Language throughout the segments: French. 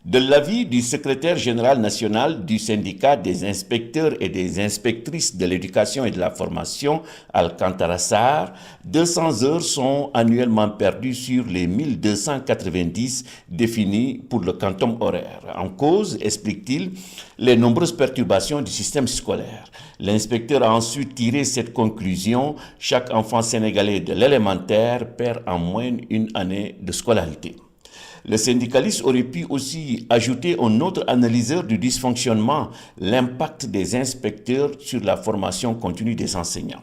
De l'avis du secrétaire général national du syndicat des inspecteurs et des inspectrices de l'éducation et de la formation, Alcantara Sarr, 200 heures sont annuellement perdues sur les 1290 définies pour le quantum horaire. En cause, explique-t-il, les nombreuses perturbations du système scolaire. L'inspecteur a ensuite tiré cette conclusion: chaque enfant sénégalais de l'élémentaire perd en moyenne une année de scolarité. Le syndicaliste aurait pu aussi ajouter un autre analyseur du dysfonctionnement, l'impact des inspecteurs sur la formation continue des enseignants.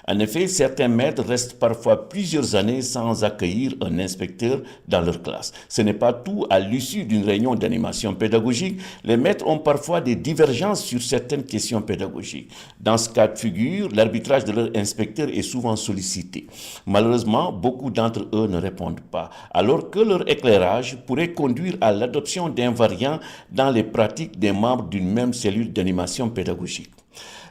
En effet, certains maîtres restent parfois plusieurs années sans accueillir un inspecteur dans leur classe. Ce n'est pas tout. À l'issue d'une réunion d'animation pédagogique, les maîtres ont parfois des divergences sur certaines questions pédagogiques. Dans ce cas de figure, l'arbitrage de leur inspecteur est souvent sollicité. Malheureusement, beaucoup d'entre eux ne répondent pas, alors que leur éclairage pourrait conduire à l'adoption d'invariants dans les pratiques des membres d'une même cellule d'animation pédagogique.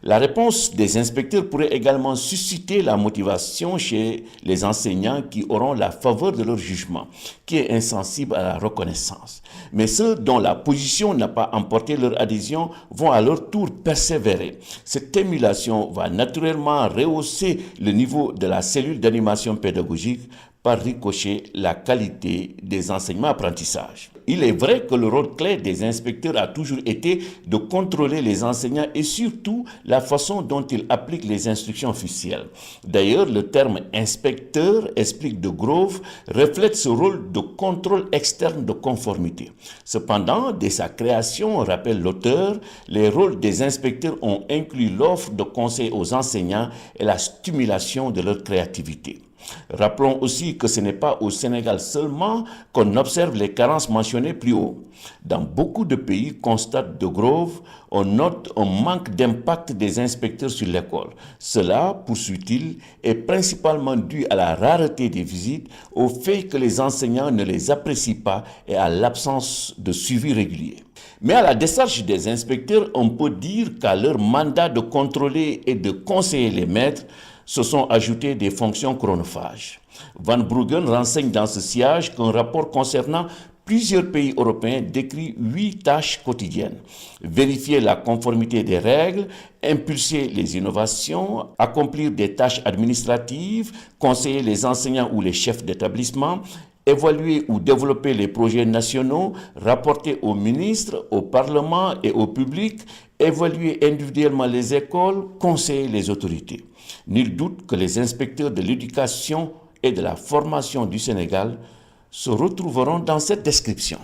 La réponse des inspecteurs pourrait également susciter la motivation chez les enseignants qui auront la faveur de leur jugement, qui est insensible à la reconnaissance. Mais ceux dont la position n'a pas emporté leur adhésion vont à leur tour persévérer. Cette émulation va naturellement rehausser le niveau de la cellule d'animation pédagogique, par ricochet la qualité des enseignements-apprentissages. Il est vrai que le rôle clé des inspecteurs a toujours été de contrôler les enseignants et surtout la façon dont ils appliquent les instructions officielles. D'ailleurs, le terme inspecteur, explique de Grove, reflète ce rôle de contrôle externe de conformité. Cependant, dès sa création, rappelle l'auteur, les rôles des inspecteurs ont inclus l'offre de conseils aux enseignants et la stimulation de leur créativité. Rappelons aussi que ce n'est pas au Sénégal seulement qu'on observe les carences mentionnées plus haut. Dans beaucoup de pays, constate de Grove, on note un manque d'impact des inspecteurs sur l'école. Cela, poursuit-il, est principalement dû à la rareté des visites, au fait que les enseignants ne les apprécient pas et à l'absence de suivi régulier. Mais à la décharge des inspecteurs, on peut dire qu'à leur mandat de contrôler et de conseiller les maîtres, se sont ajoutées des fonctions chronophages. Van Bruggen renseigne dans ce sillage qu'un rapport concernant plusieurs pays européens décrit 8 tâches quotidiennes. Vérifier la conformité des règles, impulser les innovations, accomplir des tâches administratives, conseiller les enseignants ou les chefs d'établissement, évaluer ou développer les projets nationaux, rapporter aux ministres, au Parlement et au public, évaluer individuellement les écoles, conseiller les autorités. Nul doute que les inspecteurs de l'éducation et de la formation du Sénégal se retrouveront dans cette description.